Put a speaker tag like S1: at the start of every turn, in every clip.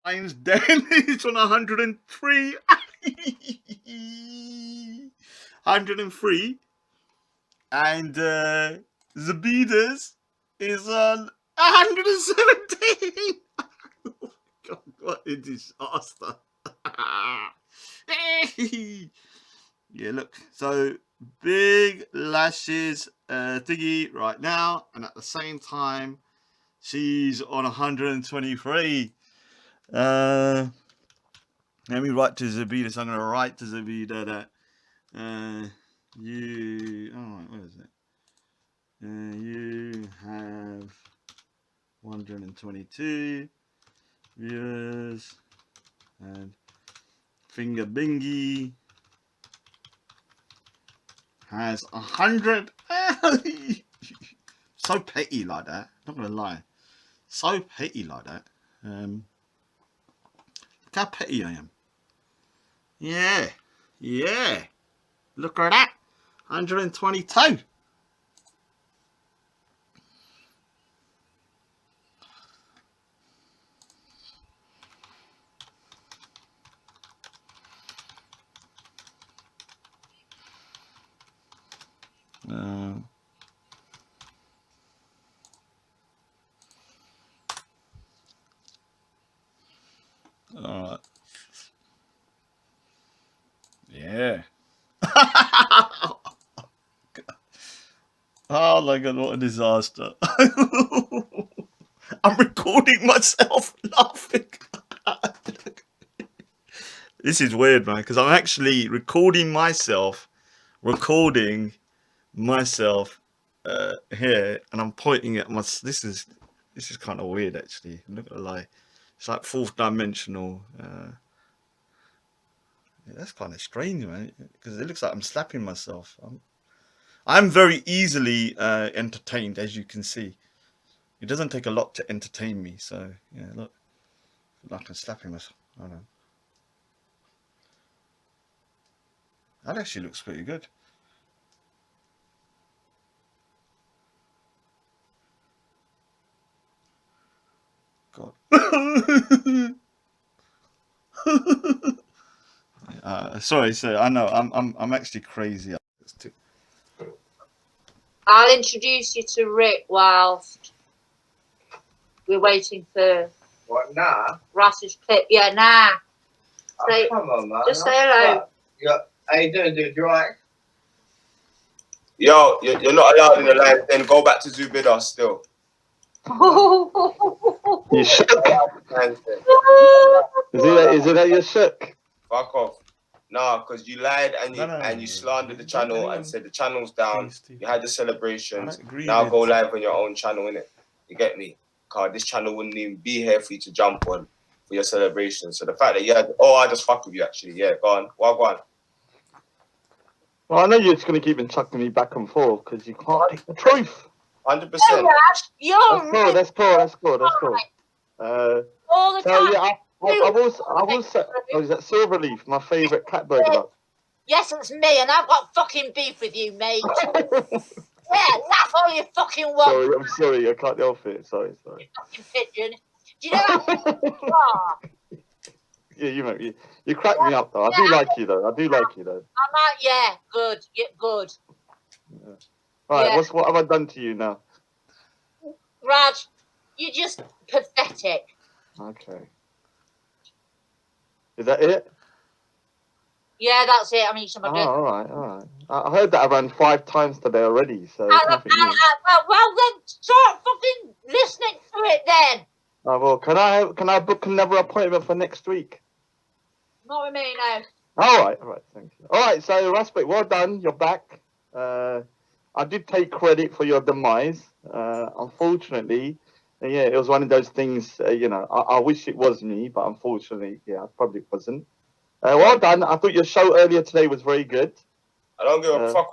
S1: Mine's then it's on 103. 103. And Zabidas is on 117. God, what a disaster. Yeah, look. So big lashes thingy right now, and at the same time, she's on 123. Uh, Let me write to Zabida. So I'm gonna write to Zabida that you. Oh, what is it? You have 122 viewers, and Finger-Bhingi has 100. So petty like that. Not gonna lie. So petty like that. Look how petty I am. Yeah. Yeah. Look at that. 122. Alright. Yeah. Oh my god, what a disaster. I'm recording myself laughing. This is weird, man, because I'm actually recording myself here, and I'm pointing at my. This is kind of weird, actually. I'm not gonna lie. It's like fourth dimensional. Yeah, that's kind of strange, man, because it looks like I'm slapping myself. I'm very easily entertained, as you can see. It doesn't take a lot to entertain me. So yeah, look, like I'm slapping myself. I don't know. That actually looks pretty good. God. Sorry, sir. I know I'm actually crazy.
S2: I'll introduce you to Rick whilst we're waiting for
S3: What, nah?
S2: Ross's clip. Yeah, nah.
S3: Oh, come on, man.
S2: Just say hello.
S3: Yeah. How you doing, dude? You alright?
S4: Yo, you're not allowed in the live. Then go back to Zubida still.
S5: You shook? Is it that you're shook?
S4: Fuck off. Nah, because you lied and you slandered the channel and said the channel's down. You had the celebrations. Now go live on your own channel, innit? You get me? Cause this channel wouldn't even be here for you to jump on for your celebration. So the fact that you had, I just fuck with you actually. Yeah, go on. Well, go on.
S5: Well, I know you're just going to keep chucking me back and forth because you can't pick the truth.
S4: 100%.
S5: That's cool.
S2: All the
S5: So
S2: time.
S5: yeah, I will say, is that Silverleaf, my favourite cat burglar?
S2: Yes, it's me, and I've got fucking beef with you, mate. Yeah, laugh all you fucking want.
S5: Sorry, I'm sorry, I can't help it. Sorry.
S2: You fucking pigeon. Do you know how you are?
S5: Yeah, you crack me up though. I do like you though.
S2: I might, yeah, good.
S5: Yeah. Right, what have I done to you now?
S2: Raj, you're just pathetic.
S5: Okay. Is that it?
S2: Yeah, that's it. I mean, somebody.
S5: All right. I heard that around 5 times today already, so it's nothing new.
S2: Well, then start fucking listening to it then.
S5: Oh, well, can I book another appointment for next week?
S2: Not with me, no.
S5: All right, thank you. All right, so Raspect, well done. You're back. I did take credit for your demise. Unfortunately, yeah, it was one of those things. I wish it was me, but unfortunately, yeah, it probably wasn't. Well done. I thought your show earlier today was very good.
S4: I don't give a fuck.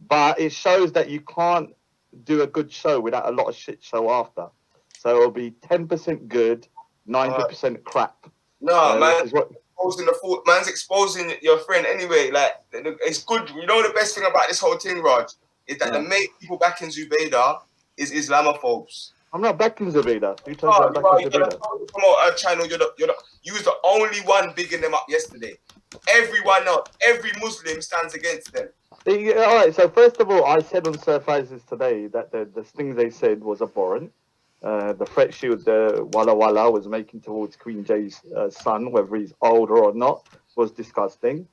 S5: But it shows that you can't do a good show without a lot of shit show after. So it'll be 10% good, 90% crap.
S4: No, man. Man's exposing your friend anyway. Like, it's good. You know the best thing about this whole thing, Raj, is that the main people back in Zubaydah is Islamophobes.
S5: I'm not backing Zubeda. Who told
S4: Oh,
S5: you I'm backing
S4: you're
S5: Zubeda?
S4: the promote her channel. You was the only one bigging them up yesterday. Everyone else, every Muslim stands against them.
S5: All right. So first of all, I said on Surfaces today that the things they said was abhorrent. The threat shield Walla Walla was making towards Queen Jay's son, whether he's older or not, was disgusting.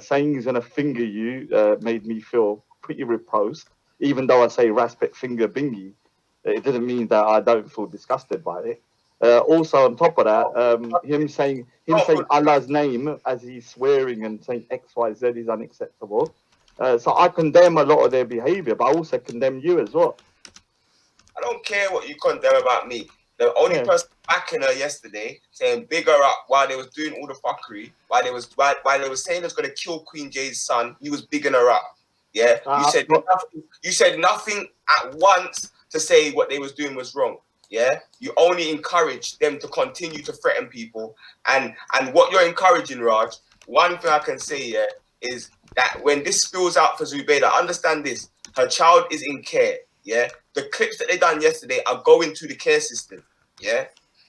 S5: Saying he's going to finger you made me feel pretty repulsed. Even though I say Raspect Finger-Bhingi, it doesn't mean that I don't feel disgusted by it. Also, on top of that, him saying Allah's name as he's swearing and saying X, Y, Z is unacceptable. So I condemn a lot of their behaviour, but I also condemn you as well.
S4: I don't care what you condemn about me. The only person backing her yesterday, saying big her up while they was doing all the fuckery, while they was saying it was gonna kill Queen Jay's son, he was bigging her up. Yeah, you said nothing at once to say what they was doing was wrong. Yeah, you only encouraged them to continue to threaten people, and what you're encouraging, Raj. One thing I can say, is that when this spills out for Zubaydah, understand this: her child is in care. Yeah, the clips that they done yesterday are going to the care system. Yeah,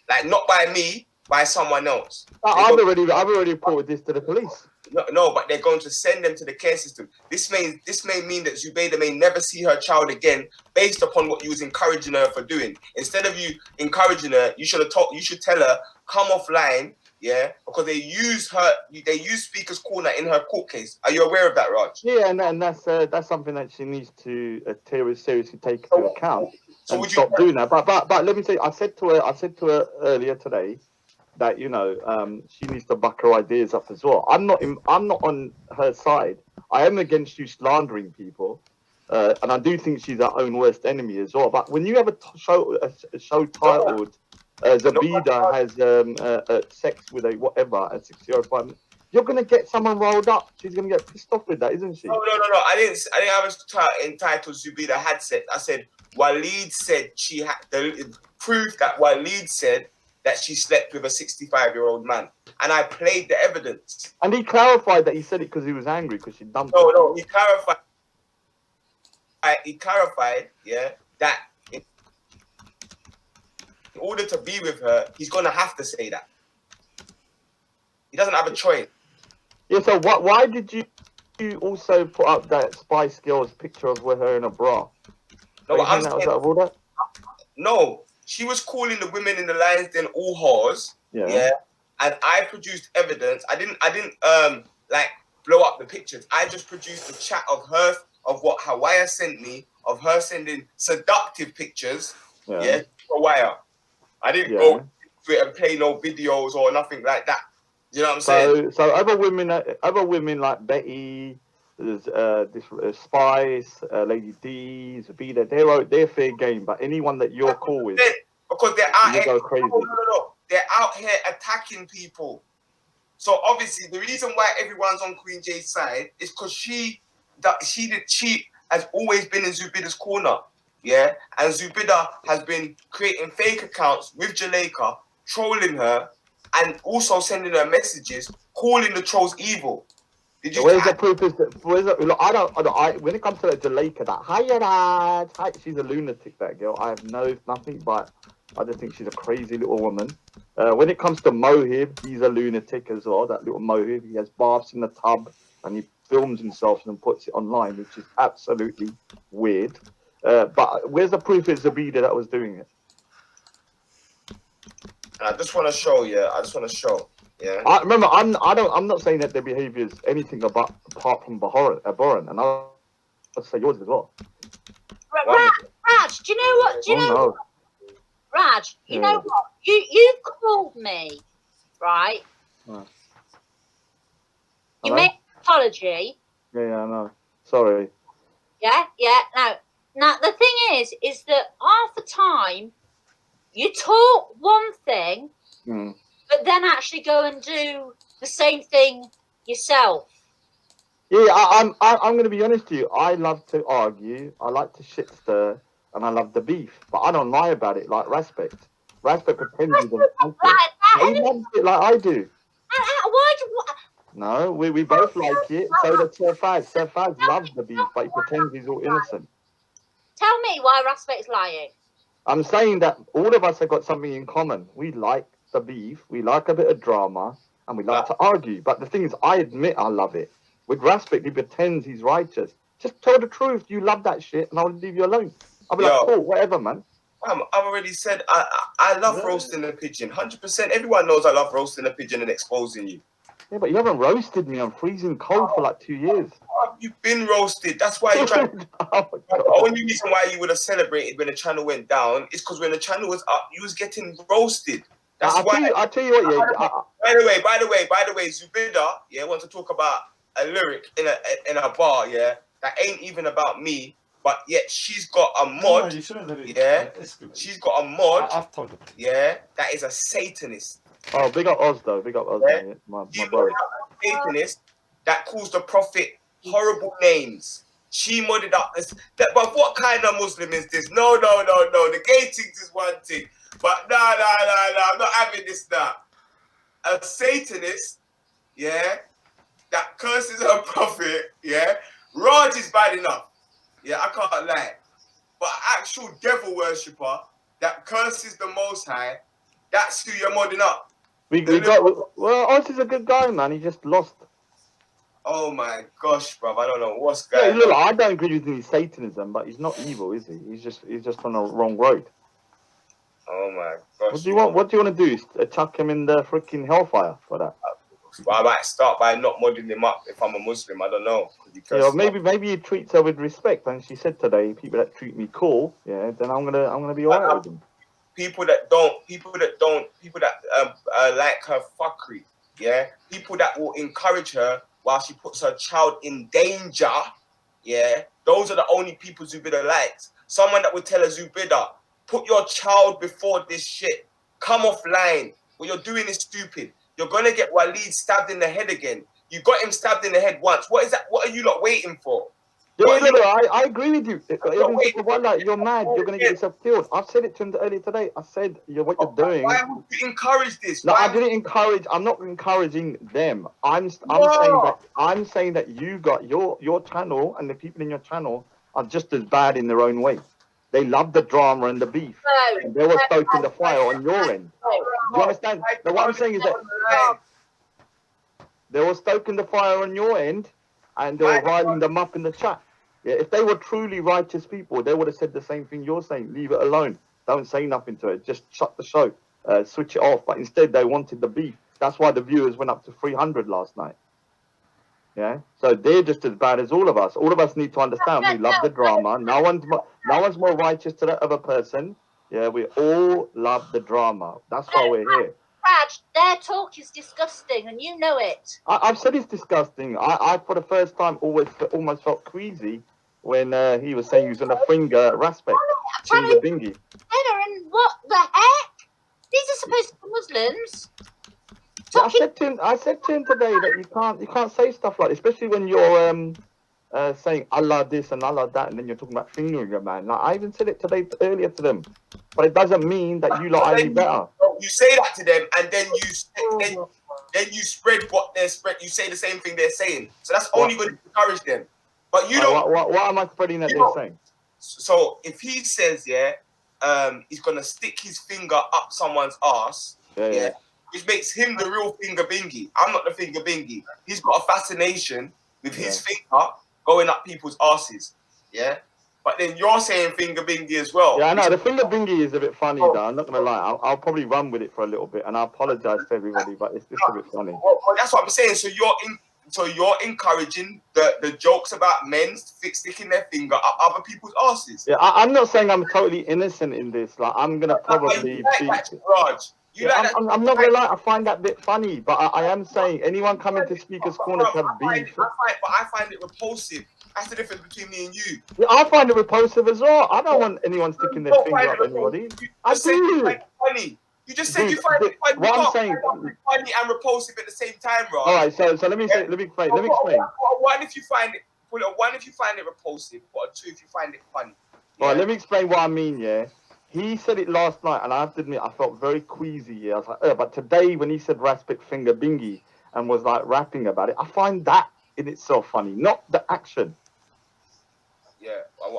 S4: like not by me, by someone else.
S5: I've already reported this to the police.
S4: No, but they're going to send them to the care system. This may mean that Zubaydah may never see her child again, based upon what you was encouraging her for doing. Instead of you encouraging her, you should tell her come offline. Yeah, because they use Speaker's Corner in her court case. Are you aware of that, Raj?
S5: Yeah, and that's something that she needs to seriously take into account and stop doing that. But let me say, I said to her earlier today that she needs to buck her ideas up as well. I'm not on her side. I am against you slandering people, and I do think she's our own worst enemy as well. But when you have a show titled Zabida has sex with a 605, you're gonna get someone rolled up. She's gonna get pissed off with that, isn't she?
S4: No. I didn't have a entitled Zubaydah had sex. I said Waleed said she had the proof that Waleed said that she slept with a 65-year-old man, and I played the evidence.
S5: And he clarified that he said it because he was angry because she dumped him.
S4: No, he clarified. He clarified, that in order to be with her, he's gonna have to say that. He doesn't have a choice.
S5: Yeah. So why did you also put up that Spice Girls picture of her in a bra?
S4: No, but I'm saying, no. She was calling the women in the Lions Den all whores. Yeah. And I produced evidence. I didn't blow up the pictures. I just produced the chat of what Hawaya sent me, of her sending seductive pictures. Yeah. To Hawaya. I didn't go to it and play no videos or nothing like that. You know what I'm saying?
S5: So other women like Betty, there's Spice, Lady D, Zabida, they're fair game, but anyone that you're cool with,
S4: because they're out here,
S5: go crazy.
S4: No, they're out here attacking people. So obviously the reason why everyone's on Queen Jay's side is because she has always been in Zubida's corner. Yeah, and Zubida has been creating fake accounts with Jaleka, trolling her, and also sending her messages, calling the trolls evil.
S5: Where's the proof? Look, when it comes to Jaleka, hi, she's a lunatic. That girl, I have nothing but I just think she's a crazy little woman. When it comes to Mohib, he's a lunatic as well. That little Mohib, he has baths in the tub and he films himself and puts it online, which is absolutely weird. But where's the proof it's Zabida that was doing it?
S4: I just want to show. Yeah.
S5: Remember, I'm not saying that their behaviour is anything apart from abhorrent, and I'll say yours as well.
S2: Raj, do you know what? What? Raj, you know what? You called me, right? You made an apology.
S5: Yeah, I know. Sorry.
S2: Yeah. Now the thing is that half the time you talk one thing, but then actually go and do the same thing yourself.
S5: Yeah, I'm going to be honest with you. I love to argue. I like to shit stir, and I love the beef. But I don't lie about it like Raspect. Raspect pretends he doesn't like it. He loves it like I do. No, we both like it. So does Sir Faz. Sir Faz loves the beef, but he pretends he's all innocent.
S2: Tell me why Raspect's lying.
S5: I'm saying that all of us have got something in common. We like the beef, we like a bit of drama, and we like to argue. But the thing is, I admit I love it. With Raspect, he pretends he's righteous. Just tell the truth. You love that shit, and I'll leave you alone. I'll be like, cool, whatever, man.
S4: I've already said I love roasting the pigeon. 100%. Everyone knows I love roasting the pigeon and exposing you.
S5: Yeah, but you haven't roasted me. I'm freezing cold for like 2 years.
S4: You've been roasted. That's why you're trying. The only reason why you would have celebrated when the channel went down is because when the channel was up, you was getting roasted. That's why.
S5: I'll tell you what. Yeah.
S4: By the way, Zubida, wants to talk about a lyric in a bar, that ain't even about me. But yet she's got a mod, she's got a mod,
S1: I've told her.
S4: that is a Satanist.
S5: Oh, big up Oz though, big up Oz.
S4: Yeah.
S5: My
S4: She's
S5: bro.
S4: got a Satanist that calls the prophet horrible names. She modded up this. But what kind of Muslim is this? No. The gay things is one thing, but no. I'm not having this now. A Satanist, that curses her prophet, Raj is bad enough. I can't lie. But an actual devil worshipper that curses the Most High, that's who you're modding up.
S5: Well, Oz is a good guy, man. He just lost.
S4: Oh my gosh, bro! I don't know what's going on.
S5: Look, I don't agree with his Satanism, but he's not evil, is he? He's just on the wrong road.
S4: Oh my gosh!
S5: What do you want to do? Chuck him in the freaking hellfire for that?
S4: Well, I might start by not modding him up if I'm a Muslim. I don't know.
S5: Maybe he treats her with respect. And she said today, people that treat me cool, then I'm gonna be alright with them.
S4: People that like her fuckery, people that will encourage her while she puts her child in danger, those are the only people Zubida likes. Someone that would tell her, Zubida, put your child before this shit. Come offline. What you're doing is stupid. You're gonna get Waleed stabbed in the head again. You got him stabbed in the head once. What is that? What are you not waiting for?
S5: I agree with you. You're mad. You're going to get yourself killed. I said it to him earlier today. I said, what you're doing.
S4: Why would you encourage this?
S5: No, I didn't encourage. I'm not encouraging them. I'm saying that you got your channel and the people in your channel are just as bad in their own way. They love the drama and the beef. And they were stoking the fire on your end. You understand? Now, what I'm saying is that they were stoking the fire on your end. And they were riling them up in the chat. Yeah, if they were truly righteous people, they would have said the same thing you're saying. Leave it alone. Don't say nothing to it. Just shut the show. Switch it off. But instead, they wanted the beef. That's why the viewers went up to 300 last night. Yeah. So they're just as bad as all of us. All of us need to understand we love the drama. No one's more righteous to that other person. Yeah, we all love the drama. That's why we're here.
S2: Raj, their talk is disgusting, and you know it.
S5: I've said it's disgusting. I for the first time, almost felt queasy when he was saying he was going to finger Raspect. Finger-Bhingi.
S2: And what the heck? These are supposed to be Muslims.
S5: I said to him today that you can't say stuff like this, especially when you're saying Allah this and Allah that, and then you're talking about fingering a man. Like, I even said it earlier to them, but it doesn't mean that you lot are any better.
S4: You say that to them, and then you spread what they're spread. You say the same thing they're saying, so that's only going to encourage them. But you don't.
S5: What am I spreading that they're saying?
S4: So if he says, he's gonna stick his finger up someone's ass, which makes him the real Finger-Bhingi. I'm not the Finger-Bhingi. He's got a fascination with his finger going up people's asses. Yeah. But then you're saying Finger-Bhingi as well.
S5: Yeah, I know. The Finger-Bhingi is a bit funny, though. I'm not going to lie. I'll probably run with it for a little bit, and I apologise to everybody, but it's just a bit funny.
S4: Well, that's what I'm saying. So you're encouraging the jokes about men sticking their finger up other people's asses.
S5: Yeah, I'm not saying I'm totally innocent in this. Like, I'm going to probably be... I'm not going to lie. I find that bit funny, but I am saying anyone coming to Speaker's Corner to have beef...
S4: I find it repulsive. That's the difference between me and you.
S5: Yeah, I find it repulsive as well. I don't want anyone sticking their finger up anybody. I do.
S4: You just said you find it funny.
S5: What I'm saying,
S4: funny and repulsive at the same time, right?
S5: All right, so let me explain.
S4: One if you find it repulsive, or two if you find it funny.
S5: All right, let me explain what I mean. Yeah, he said it last night, and I have to admit I felt very queasy. Yeah, I was like, but today when he said Raspect Finger-Bhingi and was like rapping about it, I find that in itself funny, not the action.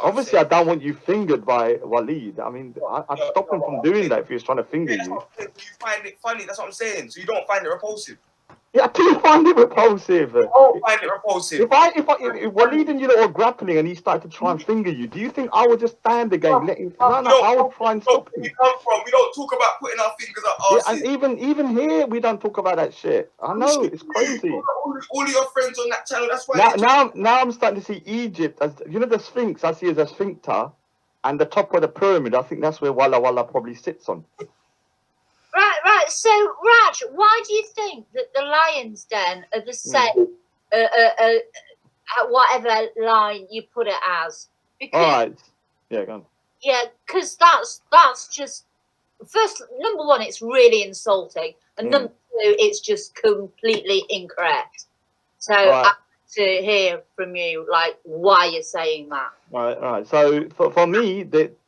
S5: Obviously, I don't want you fingered by Waleed. I mean, I'd stop him from doing that if he was trying to finger you.
S4: You find it funny, that's what I'm saying. So you don't find it repulsive.
S5: Yeah, I do find it repulsive.
S4: I don't find it repulsive.
S5: If Waleed and you were grappling and he started to try and finger you, do you think I would just stand again? No, I would try and stop him.
S4: We don't talk about putting our fingers up our
S5: Yeah, and even here, we don't talk about that shit. I know, it's crazy.
S4: All of your friends on that channel, that's why.
S5: Now I'm starting to see Egypt as, you know, the Sphinx, I see as a sphincter, and the top of the pyramid, I think that's where Walla Walla probably sits on.
S2: Right. So, Raj, why do you think that the Lion's Den are the same at whatever line you put it as? Because,
S5: all right. Yeah, go on.
S2: Yeah, because that's just, first, number one, it's really insulting, and number two, it's just completely incorrect. So, I want to hear from you, like, why you're saying that.
S5: All right. So, for me,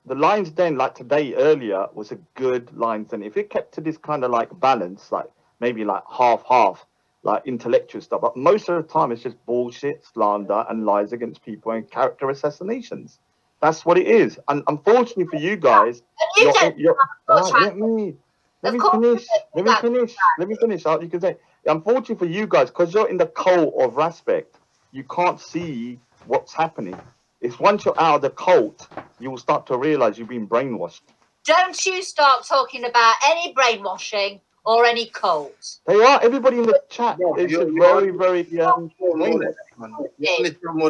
S5: the Lion's Den, like today earlier, was a good Lion's Den. If it kept to this kind of like balance, like maybe like half, like intellectual stuff, but most of the time it's just bullshit, slander, and lies against people and character assassinations. That's what it is. And unfortunately for you guys, let me finish. You can say, unfortunately for you guys, because you're in the cult of Raspect, you can't see what's happening. It's once you're out of the cult, you will start to realize you've been brainwashed.
S2: Don't you start talking about any brainwashing or any cult.
S5: They are. Everybody in the chat is very
S6: more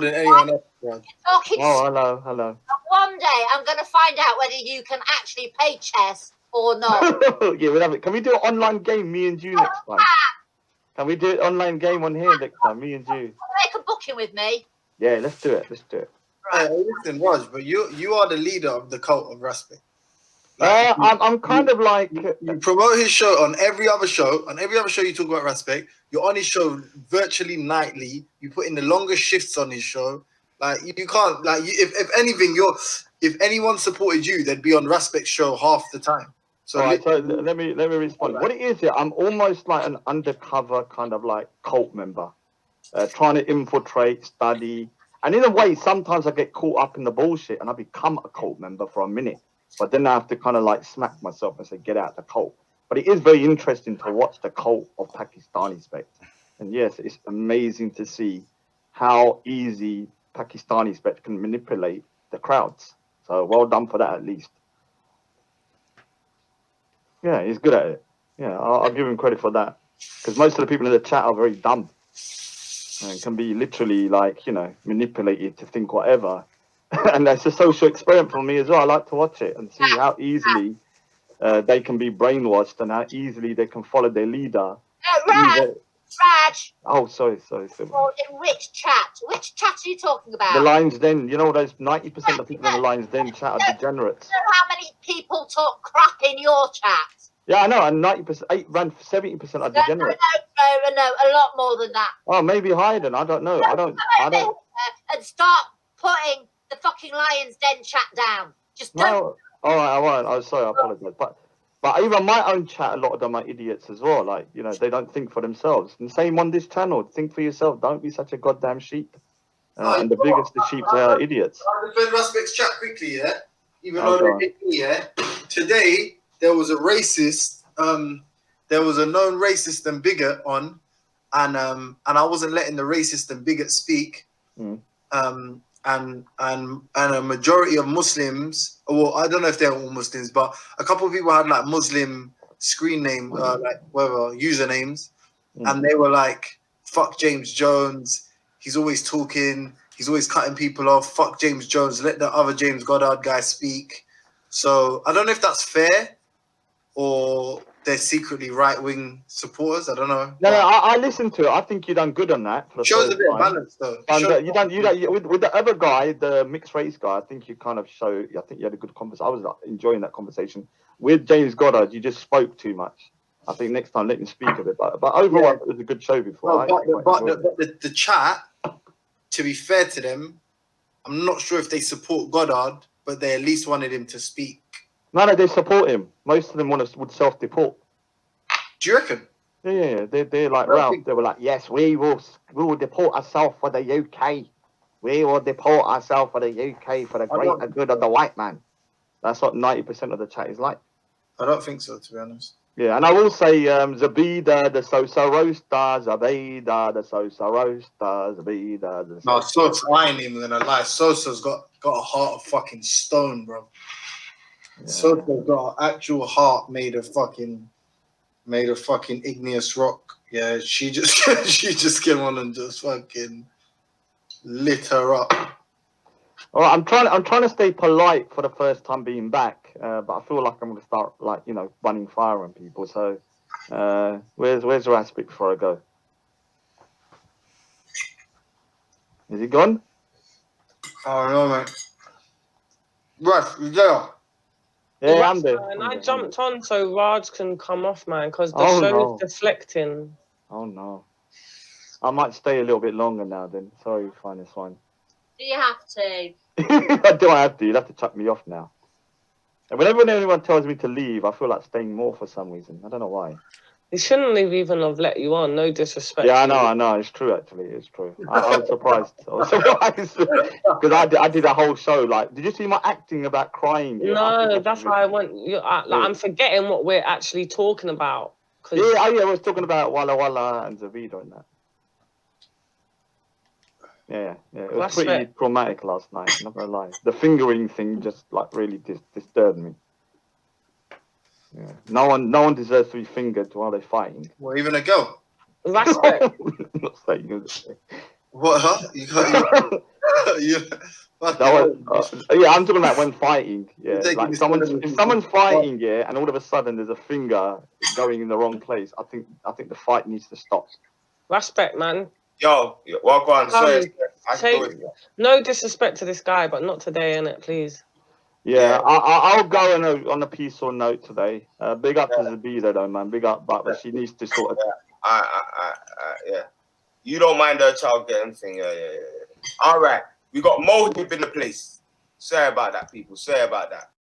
S6: than anyone else.
S5: Oh, hello.
S2: One day I'm going to find out whether you can actually play chess or not.
S5: Yeah, we'll have it. Can we do an online game, me and you, next time? Can we do an online game on here next time, me and you?
S2: Make a booking with me.
S5: Yeah, let's do it.
S6: Right. Listen, Raj, but you are the leader of the cult of Raspect.
S5: I'm kind of like
S6: you promote his show on every other show. On every other show, you talk about Raspect. You're on his show virtually nightly. You put in the longest shifts on his show. Like you can't. Like if anything, if anyone supported you, they'd be on Raspect's show half the time. So,
S5: so let me respond. What it is, I'm almost like an undercover kind of like cult member, trying to infiltrate, study, and in a way, sometimes I get caught up in the bullshit and I become a cult member for a minute. But then I have to kind of like smack myself and say, get out of the cult. But it is very interesting to watch the cult of Pakistani Spect. And yes, it's amazing to see how easy Pakistani Spect can manipulate the crowds. So well done for that, at least. Yeah, he's good at it. Yeah, I'll give him credit for that. Because most of the people in the chat are very dumb. And can be literally like, manipulated to think whatever. And that's a social experiment for me as well. I like to watch it and see how easily they can be brainwashed and how easily they can follow their leader.
S2: Raj.
S5: Oh, sorry.
S2: Well, in which chat? Which chat are you talking about?
S5: The Lion's Den. You know, those 90% of people in the Lion's Den chat are degenerates.
S2: You know how many people talk crap in your chat?
S5: Yeah, I know. And 70% are degenerates.
S2: No, a lot more than that.
S5: Oh, maybe higher than. I don't know. I don't.
S2: And start putting the fucking Lion's Den chat down. Just don't.
S5: No, all right, I won't. I'm sorry, I apologize. But even my own chat, a lot of them are idiots as well. Like, they don't think for themselves. And same on this channel. Think for yourself. Don't be such a goddamn sheep. And the biggest the sheep are idiots.
S6: I'll defend Raspect's chat quickly, yeah? Even though they hit me, yeah? Today, there was a racist, there was a known racist and bigot on, and I wasn't letting the racist and bigot speak. And a majority of Muslims, well, I don't know if they're all Muslims, but a couple of people had like Muslim screen name, like whatever usernames, and they were like, "Fuck James Jones, he's always talking, he's always cutting people off. Fuck James Jones, let the other James Goddard guy speak." So I don't know if that's fair or they're secretly right-wing supporters. I don't know.
S5: No, I listened to it. I think you done good on that.
S6: Shows a bit of balance, though.
S5: With the other guy, the mixed race guy, I think you kind of showed. I think you had a good conversation. I was enjoying that conversation. With James Goddard, you just spoke too much. I think next time let him speak a bit. But overall, it was a good show before.
S6: But the chat, to be fair to them, I'm not sure if they support Goddard, but they at least wanted him to speak.
S5: No, they support him. Most of them would self-deport.
S6: Do you reckon?
S5: Yeah. They're like Ralph. They were like, yes, we will deport ourselves for the UK. We will deport ourselves for the UK for the greater good of the white man. That's what 90% of the chat is like.
S6: I don't think so, to be honest.
S5: Yeah, and I will say, Zabida, the Sosa Roaster, Zabida, the Sosa Roaster, Zabida, the Sosa.
S6: No, Sosa, I ain't even gonna lie. Sosa's got a heart of fucking stone, bro. Yeah. Sosa's got an actual heart made of fucking igneous rock. Yeah, she just came on and just fucking lit her up.
S5: All right, I'm trying to stay polite for the first time being back, but I feel like I'm gonna start running fire on people. So, where's Raspect before I go? Is he gone?
S6: I don't know, mate. Russ, you there?
S5: Yeah, I'm there.
S7: And I jumped on so Raj can come off, man, because the show is deflecting.
S5: Oh no. I might stay a little bit longer now then. Sorry, fine, it's fine.
S2: Do you have to?
S5: Do I have to? You'll have to chuck me off now. And whenever anyone tells me to leave, I feel like staying more for some reason. I don't know why.
S7: He shouldn't have even have let you on. No disrespect.
S5: Yeah, I know. It's true, actually. It's true. I was surprised. Because I did a whole show. Like, did you see my acting about crying? Yeah,
S7: no, that's why I went. I'm forgetting what we're actually talking about.
S5: Yeah, I was talking about Walla Walla and Zavido and that. Yeah. It was pretty traumatic last night, not gonna lie. The fingering thing just like really disturbed me. Yeah. No one deserves to be fingered while they're fighting.
S6: Well, even a girl.
S7: Raspect.
S5: Not saying you.
S6: What? Huh? You got you.
S5: Yeah, I'm talking about when fighting. Yeah, like if someone's fighting, yeah, and all of a sudden there's a finger going in the wrong place, I think the fight needs to stop.
S7: Respect, man.
S4: Yo, walk on. Sorry,
S7: no disrespect to this guy, but not today, innit? Please.
S5: Yeah, I'll go on a peaceful note today. Big up to Zabida though, man. Big up, but she needs to sort of.
S4: Yeah. You don't mind her child getting thing. Yeah. All right. We got Mohib in the place. Sorry about that, people. Sorry about that.